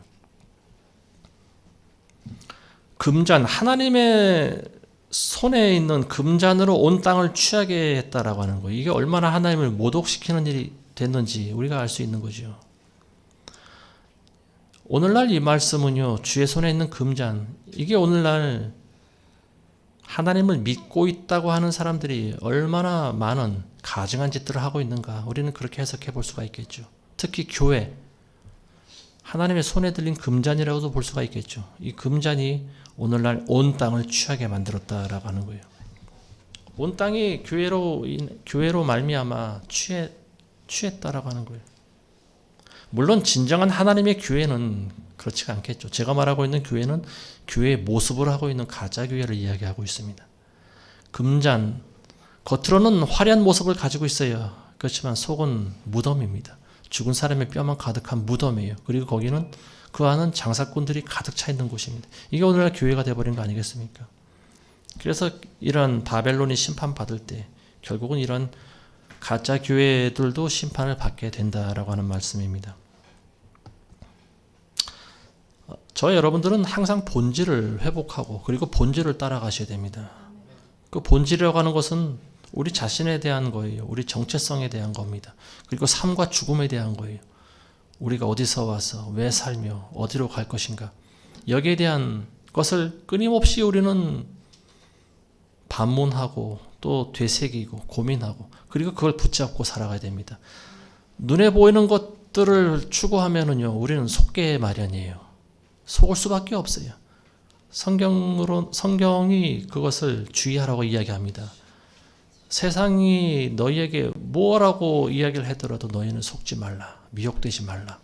A: 금잔, 하나님의 손에 있는 금잔으로 온 땅을 취하게 했다라고 하는 거예요. 이게 얼마나 하나님을 모독시키는 일이 됐는지 우리가 알 수 있는 거죠. 오늘날 이 말씀은요, 주의 손에 있는 금잔, 이게 오늘날 하나님을 믿고 있다고 하는 사람들이 얼마나 많은 가증한 짓들을 하고 있는가, 우리는 그렇게 해석해 볼 수가 있겠죠. 특히 교회, 하나님의 손에 들린 금잔이라고도 볼 수가 있겠죠. 이 금잔이 오늘날 온 땅을 취하게 만들었다라고 하는 거예요. 온 땅이 교회로 말미암아 취했다라고 하는 거예요. 물론 진정한 하나님의 교회는 그렇지가 않겠죠. 제가 말하고 있는 교회는 교회의 모습을 하고 있는 가짜 교회를 이야기하고 있습니다. 금잔, 겉으로는 화려한 모습을 가지고 있어요. 그렇지만 속은 무덤입니다. 죽은 사람의 뼈만 가득한 무덤이에요. 그리고 거기는 그 안은 장사꾼들이 가득 차 있는 곳입니다. 이게 오늘날 교회가 되어버린 거 아니겠습니까? 그래서 이런 바벨론이 심판받을 때 결국은 이런 가짜 교회들도 심판을 받게 된다라고 하는 말씀입니다. 저 여러분들은 항상 본질을 회복하고 그리고 본질을 따라가셔야 됩니다. 그 본질이라고 하는 것은 우리 자신에 대한 거예요. 우리 정체성에 대한 겁니다. 그리고 삶과 죽음에 대한 거예요. 우리가 어디서 와서 왜 살며 어디로 갈 것인가. 여기에 대한 것을 끊임없이 우리는 반문하고 또 되새기고 고민하고 그리고 그걸 붙잡고 살아가야 됩니다. 눈에 보이는 것들을 추구하면은요, 우리는 속게 마련이에요. 속을 수밖에 없어요. 성경이 그것을 주의하라고 이야기합니다. 세상이 너희에게 뭐라고 이야기를 하더라도 너희는 속지 말라. 미혹되지 말라.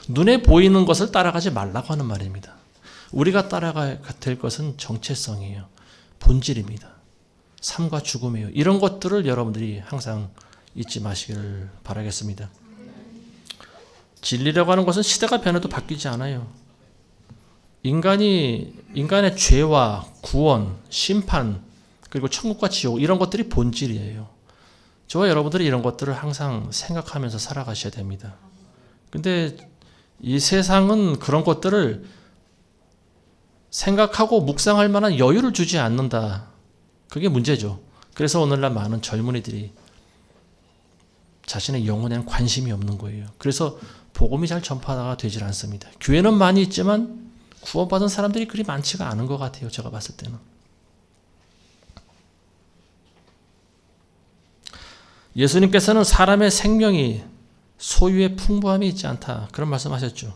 A: 눈에 보이는 것을 따라가지 말라고 하는 말입니다. 우리가 따라가야 될 것은 정체성이에요. 본질입니다. 삶과 죽음이에요. 이런 것들을 여러분들이 항상 잊지 마시기를 바라겠습니다. 진리라고 하는 것은 시대가 변해도 바뀌지 않아요. 인간의 죄와 구원, 심판, 그리고 천국과 지옥, 이런 것들이 본질이에요. 저와 여러분들이 이런 것들을 항상 생각하면서 살아가셔야 됩니다. 근데 이 세상은 그런 것들을 생각하고 묵상할 만한 여유를 주지 않는다. 그게 문제죠. 그래서 오늘날 많은 젊은이들이 자신의 영혼에는 관심이 없는 거예요. 그래서 복음이 잘 전파가 되질 않습니다. 교회는 많이 있지만 구원받은 사람들이 그리 많지가 않은 것 같아요. 제가 봤을 때는. 예수님께서는 사람의 생명이 소유의 풍부함이 있지 않다. 그런 말씀하셨죠.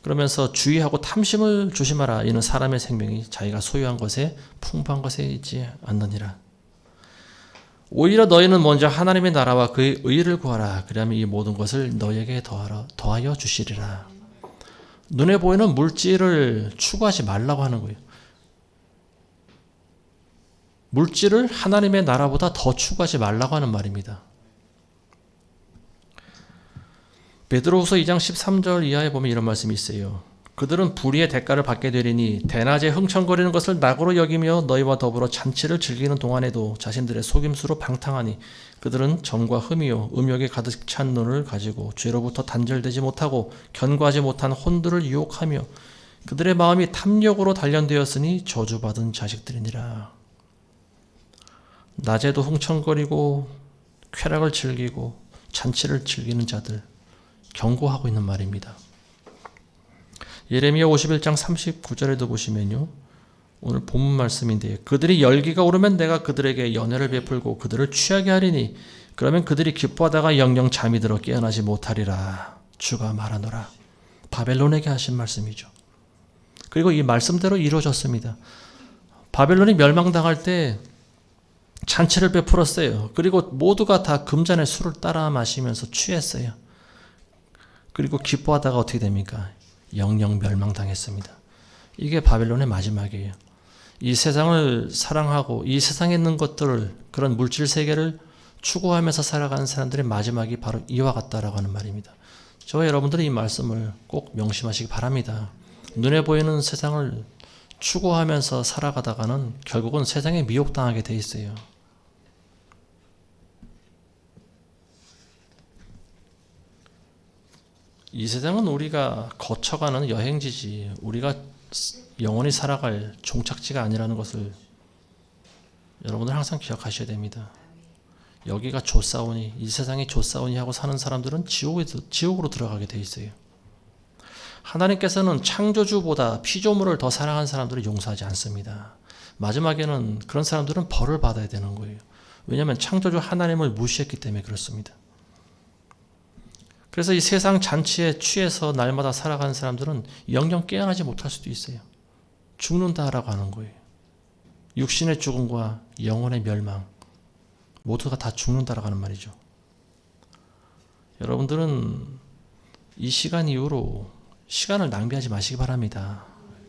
A: 그러면서 주의하고 탐심을 조심하라. 이는 사람의 생명이 자기가 소유한 것에 풍부한 것에 있지 않느니라. 오히려 너희는 먼저 하나님의 나라와 그의 의를 구하라. 그러면 이 모든 것을 너희에게 더하여 주시리라. 눈에 보이는 물질을 추구하지 말라고 하는 거예요. 물질을 하나님의 나라보다 더 추구하지 말라고 하는 말입니다. 베드로후서 2장 13절 이하에 보면 이런 말씀이 있어요. 그들은 불의의 대가를 받게 되리니 대낮에 흥청거리는 것을 낙으로 여기며 너희와 더불어 잔치를 즐기는 동안에도 자신들의 속임수로 방탕하니 그들은 점과 흠이요 음욕에 가득 찬 눈을 가지고 죄로부터 단절되지 못하고 견고하지 못한 혼들을 유혹하며 그들의 마음이 탐욕으로 단련되었으니 저주받은 자식들이니라. 낮에도 흥청거리고 쾌락을 즐기고 잔치를 즐기는 자들, 경고하고 있는 말입니다. 예레미야 51장 39절에도 보시면요, 오늘 본문 말씀인데 그들이 열기가 오르면 내가 그들에게 연회를 베풀고 그들을 취하게 하리니 그러면 그들이 기뻐하다가 영영 잠이 들어 깨어나지 못하리라. 주가 말하노라. 바벨론에게 하신 말씀이죠. 그리고 이 말씀대로 이루어졌습니다. 바벨론이 멸망당할 때 잔치를 베풀었어요. 그리고 모두가 다 금잔의 술을 따라 마시면서 취했어요. 그리고 기뻐하다가 어떻게 됩니까? 영영 멸망당했습니다. 이게 바벨론의 마지막이에요. 이 세상을 사랑하고 이 세상에 있는 것들을, 그런 물질 세계를 추구하면서 살아가는 사람들의 마지막이 바로 이와 같다라고 하는 말입니다. 저와 여러분들은 이 말씀을 꼭 명심하시기 바랍니다. 눈에 보이는 세상을 추구하면서 살아가다가는 결국은 세상에 미혹당하게 돼 있어요. 이 세상은 우리가 거쳐가는 여행지지 우리가 영원히 살아갈 종착지가 아니라는 것을 여러분들 항상 기억하셔야 됩니다. 여기가 좋사오니, 이 세상이 좋사오니 하고 사는 사람들은 지옥으로 들어가게 돼 있어요. 하나님께서는 창조주보다 피조물을 더 사랑한 사람들을 용서하지 않습니다. 마지막에는 그런 사람들은 벌을 받아야 되는 거예요. 왜냐하면 창조주 하나님을 무시했기 때문에 그렇습니다. 그래서 이 세상 잔치에 취해서 날마다 살아가는 사람들은 영영 깨어나지 못할 수도 있어요. 죽는다라고 하는 거예요. 육신의 죽음과 영혼의 멸망, 모두가 다 죽는다라고 하는 말이죠. 여러분들은 이 시간 이후로 시간을 낭비하지 마시기 바랍니다.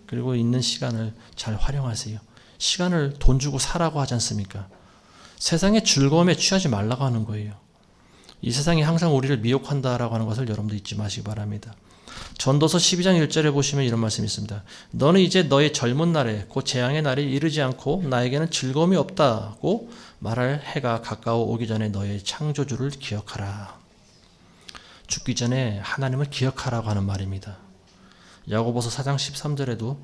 A: 그리고 있는 시간을 잘 활용하세요. 시간을 돈 주고 사라고 하지 않습니까? 세상의 즐거움에 취하지 말라고 하는 거예요. 이 세상이 항상 우리를 미혹한다라고 하는 것을 여러분도 잊지 마시기 바랍니다. 전도서 12장 1절에 보시면 이런 말씀이 있습니다. 너는 이제 너의 젊은 날에 곧 재앙의 날이 이르지 않고 나에게는 즐거움이 없다고 말할 해가 가까워 오기 전에 너의 창조주를 기억하라. 죽기 전에 하나님을 기억하라고 하는 말입니다. 야고보서 4장 13절에도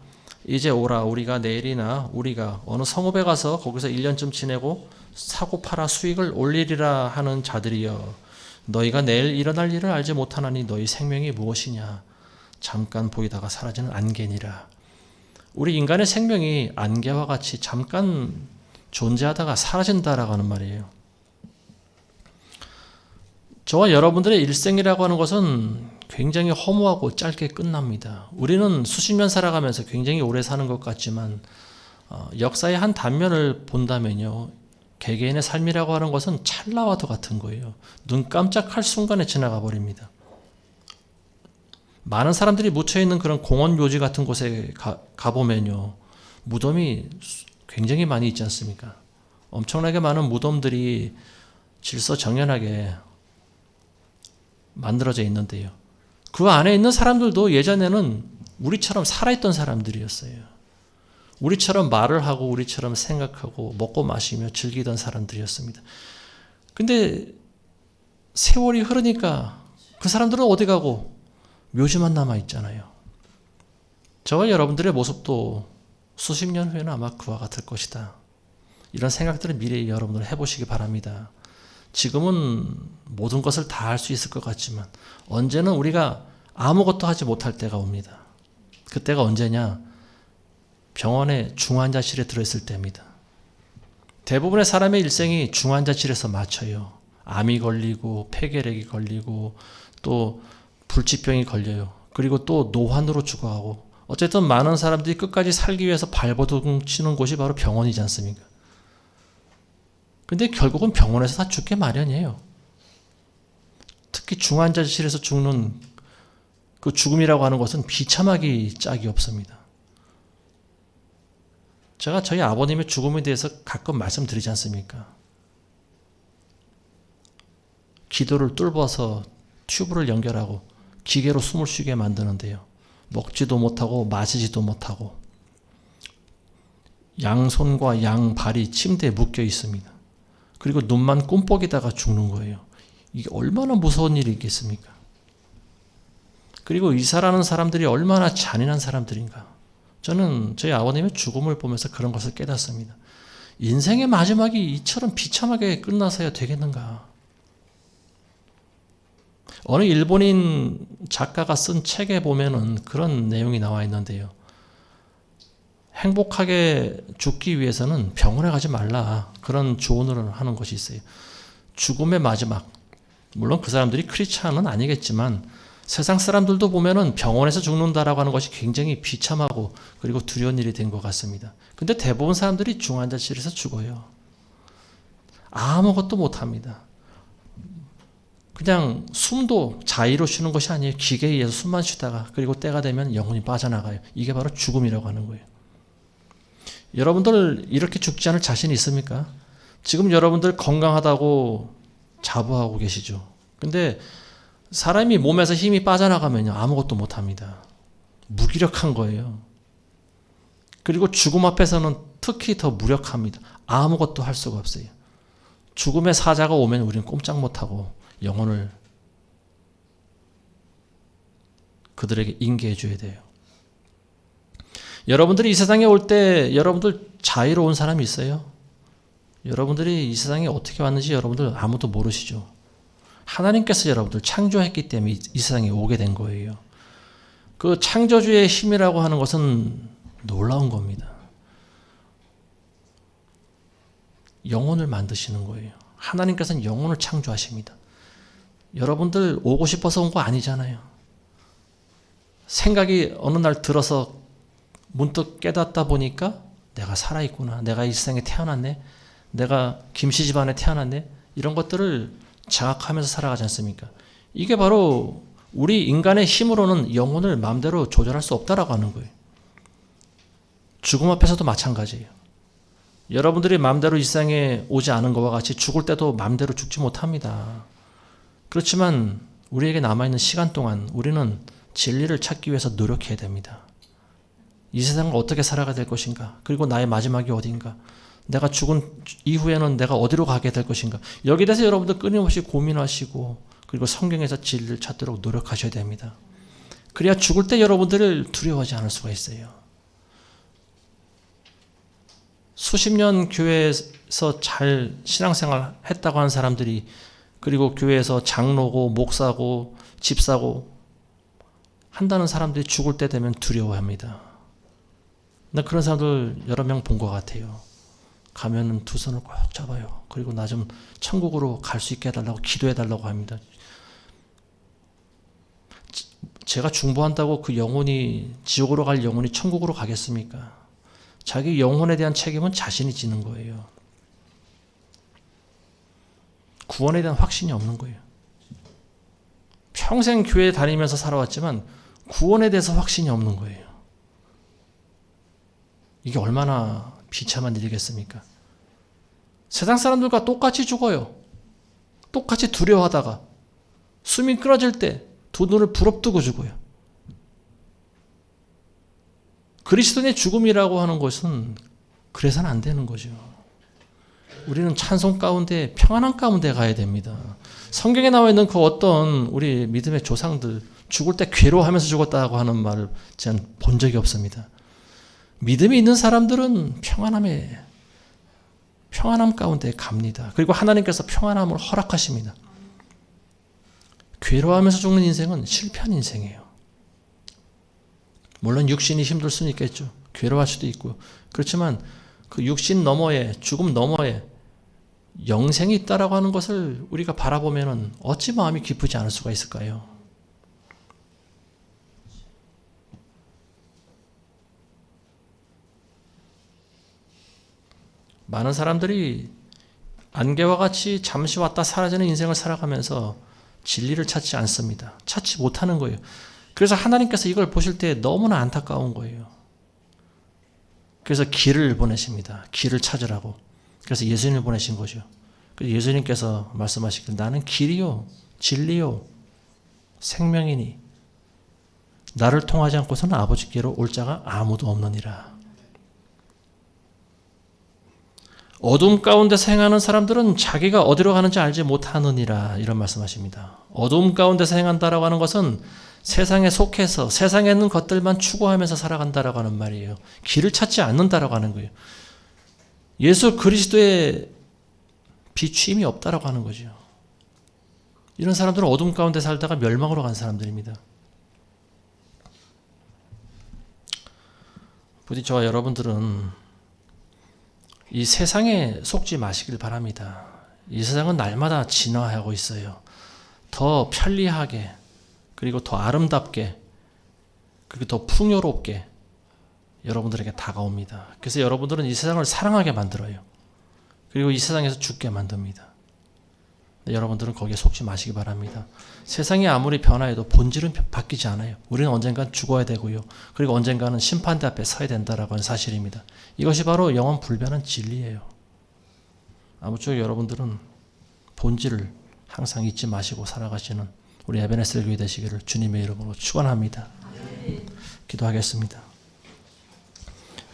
A: 이제 오라 우리가 내일이나 우리가 어느 성읍에 가서 거기서 1년쯤 지내고 사고 팔아 수익을 올리리라 하는 자들이여 너희가 내일 일어날 일을 알지 못하나니 너희 생명이 무엇이냐 잠깐 보이다가 사라지는 안개니라. 우리 인간의 생명이 안개와 같이 잠깐 존재하다가 사라진다라고 하는 말이에요. 저와 여러분들의 일생이라고 하는 것은 굉장히 허무하고 짧게 끝납니다. 우리는 수십 년 살아가면서 굉장히 오래 사는 것 같지만 역사의 한 단면을 본다면요. 개개인의 삶이라고 하는 것은 찰나와도 같은 거예요. 눈 깜짝할 순간에 지나가 버립니다. 많은 사람들이 묻혀있는 그런 공원 묘지 같은 곳에 가보면요. 무덤이 굉장히 많이 있지 않습니까? 엄청나게 많은 무덤들이 질서정연하게 만들어져 있는데요. 그 안에 있는 사람들도 예전에는 우리처럼 살아있던 사람들이었어요. 우리처럼 말을 하고 우리처럼 생각하고 먹고 마시며 즐기던 사람들이었습니다. 근데 세월이 흐르니까 그 사람들은 어디 가고 묘지만 남아있잖아요. 저와 여러분들의 모습도 수십 년 후에는 아마 그와 같을 것이다. 이런 생각들을 미래에 여러분들 해보시기 바랍니다. 지금은 모든 것을 다 할 수 있을 것 같지만 언제는 우리가 아무것도 하지 못할 때가 옵니다. 그때가 언제냐? 병원의 중환자실에 들어있을 때입니다. 대부분의 사람의 일생이 중환자실에서 마쳐요. 암이 걸리고 폐결핵이 걸리고 또 불치병이 걸려요. 그리고 또 노환으로 죽어가고 어쨌든 많은 사람들이 끝까지 살기 위해서 발버둥 치는 곳이 바로 병원이지 않습니까? 근데 결국은 병원에서 다 죽게 마련이에요. 특히 중환자실에서 죽는 그 죽음이라고 하는 것은 비참하기 짝이 없습니다. 제가 저희 아버님의 죽음에 대해서 가끔 말씀드리지 않습니까? 기도를 뚫어서 튜브를 연결하고 기계로 숨을 쉬게 만드는데요. 먹지도 못하고 마시지도 못하고 양손과 양발이 침대에 묶여 있습니다. 그리고 눈만 꿈뻑이다가 죽는 거예요. 이게 얼마나 무서운 일이 있겠습니까? 그리고 의사라는 사람들이 얼마나 잔인한 사람들인가. 저는 저희 아버님의 죽음을 보면서 그런 것을 깨닫습니다. 인생의 마지막이 이처럼 비참하게 끝나서야 되겠는가. 어느 일본인 작가가 쓴 책에 보면은 그런 내용이 나와 있는데요. 행복하게 죽기 위해서는 병원에 가지 말라. 그런 조언을 하는 것이 있어요. 죽음의 마지막. 물론 그 사람들이 크리스찬은 아니겠지만 세상 사람들도 보면은 병원에서 죽는다라고 하는 것이 굉장히 비참하고 그리고 두려운 일이 된 것 같습니다. 근데 대부분 사람들이 중환자실에서 죽어요. 아무것도 못합니다. 그냥 숨도 자의로 쉬는 것이 아니에요. 기계에 의해서 숨만 쉬다가 그리고 때가 되면 영혼이 빠져나가요. 이게 바로 죽음이라고 하는 거예요. 여러분들 이렇게 죽지 않을 자신이 있습니까? 지금 여러분들 건강하다고 자부하고 계시죠. 근데 사람이 몸에서 힘이 빠져나가면요, 아무것도 못합니다. 무기력한 거예요. 그리고 죽음 앞에서는 특히 더 무력합니다. 아무것도 할 수가 없어요. 죽음의 사자가 오면 우리는 꼼짝 못하고 영혼을 그들에게 인계해 줘야 돼요. 여러분들이 이 세상에 올 때 여러분들 자유로운 사람이 있어요? 여러분들이 이 세상에 어떻게 왔는지 여러분들 아무도 모르시죠. 하나님께서 여러분들 창조했기 때문에 이 세상에 오게 된 거예요. 그 창조주의 힘이라고 하는 것은 놀라운 겁니다. 영혼을 만드시는 거예요. 하나님께서는 영혼을 창조하십니다. 여러분들 오고 싶어서 온 거 아니잖아요. 생각이 어느 날 들어서 문득 깨닫다 보니까 내가 살아있구나. 내가 이 세상에 태어났네. 내가 김씨 집안에 태어났네. 이런 것들을 자각하면서 살아가지 않습니까? 이게 바로 우리 인간의 힘으로는 영혼을 마음대로 조절할 수 없다라고 하는 거예요. 죽음 앞에서도 마찬가지예요. 여러분들이 마음대로 이 세상에 오지 않은 것과 같이 죽을 때도 마음대로 죽지 못합니다. 그렇지만 우리에게 남아있는 시간 동안 우리는 진리를 찾기 위해서 노력해야 됩니다. 이 세상을 어떻게 살아가야 될 것인가? 그리고 나의 마지막이 어딘가? 내가 죽은 이후에는 내가 어디로 가게 될 것인가? 여기에 대해서 여러분들 끊임없이 고민하시고 그리고 성경에서 진리를 찾도록 노력하셔야 됩니다. 그래야 죽을 때 여러분들을 두려워하지 않을 수가 있어요. 수십 년 교회에서 잘 신앙생활 했다고 하는 사람들이 그리고 교회에서 장로고 목사고 집사고 한다는 사람들이 죽을 때 되면 두려워합니다. 나 그런 사람들 여러 명 본 것 같아요. 가면은 두 손을 꼭 잡아요. 그리고 나 좀 천국으로 갈 수 있게 해달라고 기도해달라고 합니다. 제가 중보한다고 그 영혼이 지옥으로 갈 영혼이 천국으로 가겠습니까? 자기 영혼에 대한 책임은 자신이 지는 거예요. 구원에 대한 확신이 없는 거예요. 평생 교회 다니면서 살아왔지만 구원에 대해서 확신이 없는 거예요. 이게 얼마나 비참한 일이겠습니까? 세상 사람들과 똑같이 죽어요. 똑같이 두려워하다가 숨이 끊어질 때 두 눈을 부릅뜨고 죽어요. 그리스도인의 죽음이라고 하는 것은 그래서는 안 되는 거죠. 우리는 찬송 가운데 평안한 가운데 가야 됩니다. 성경에 나와 있는 그 어떤 우리 믿음의 조상들 죽을 때 괴로워하면서 죽었다고 하는 말을 저는 본 적이 없습니다. 믿음이 있는 사람들은 평안함 가운데 갑니다. 그리고 하나님께서 평안함을 허락하십니다. 괴로워하면서 죽는 인생은 실패한 인생이에요. 물론 육신이 힘들 수는 있겠죠. 괴로워할 수도 있고. 그렇지만 그 육신 너머에 죽음 너머에 영생이 있다라고 하는 것을 우리가 바라보면 어찌 마음이 기쁘지 않을 수가 있을까요? 많은 사람들이 안개와 같이 잠시 왔다 사라지는 인생을 살아가면서 진리를 찾지 않습니다. 찾지 못하는 거예요. 그래서 하나님께서 이걸 보실 때 너무나 안타까운 거예요. 그래서 길을 보내십니다. 길을 찾으라고. 그래서 예수님을 보내신 거죠. 그래서 예수님께서 말씀하시길 나는 길이요 진리요 생명이니 나를 통하지 않고서는 아버지께로 올 자가 아무도 없느니라. 어둠 가운데서 행하는 사람들은 자기가 어디로 가는지 알지 못하느니라 이런 말씀하십니다. 어둠 가운데서 행한다라고 하는 것은 세상에 속해서 세상에 있는 것들만 추구하면서 살아간다라고 하는 말이에요. 길을 찾지 않는다라고 하는 거예요. 예수 그리스도의 비추임이 없다라고 하는 거죠. 이런 사람들은 어둠 가운데 살다가 멸망으로 간 사람들입니다. 부디 저와 여러분들은 이 세상에 속지 마시길 바랍니다. 이 세상은 날마다 진화하고 있어요. 더 편리하게 그리고 더 아름답게 그리고 더 풍요롭게 여러분들에게 다가옵니다. 그래서 여러분들은 이 세상을 사랑하게 만들어요. 그리고 이 세상에서 죽게 만듭니다. 여러분들은 거기에 속지 마시기 바랍니다. 세상이 아무리 변화해도 본질은 바뀌지 않아요. 우리는 언젠간 죽어야 되고요. 그리고 언젠가는 심판대 앞에 서야 된다라고 하는 사실입니다. 이것이 바로 영원 불변한 진리예요. 아무쪼록 여러분들은 본질을 항상 잊지 마시고 살아가시는 우리 에베네셀 교회 되시기를 주님의 이름으로 축원합니다. 기도하겠습니다.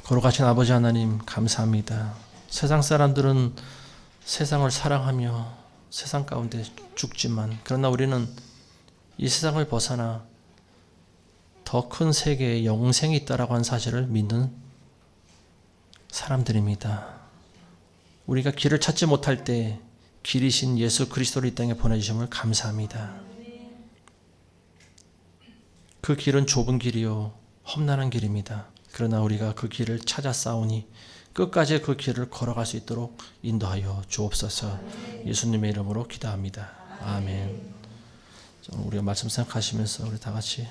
A: 거룩하신 아버지 하나님 감사합니다. 세상 사람들은 세상을 사랑하며 세상 가운데 죽지만 그러나 우리는 이 세상을 벗어나 더 큰 세계에 영생이 있다라고 하는 사실을 믿는 사람들입니다. 우리가 길을 찾지 못할 때 길이신 예수 그리스도를 이 땅에 보내주심을 감사합니다. 그 길은 좁은 길이요 험난한 길입니다. 그러나 우리가 그 길을 찾아 싸우니 끝까지 그 길을 걸어갈 수 있도록 인도하여 주옵소서. 예수님의 이름으로 기도합니다. 아멘. 우리가 말씀 생각하시면서 우리 다 같이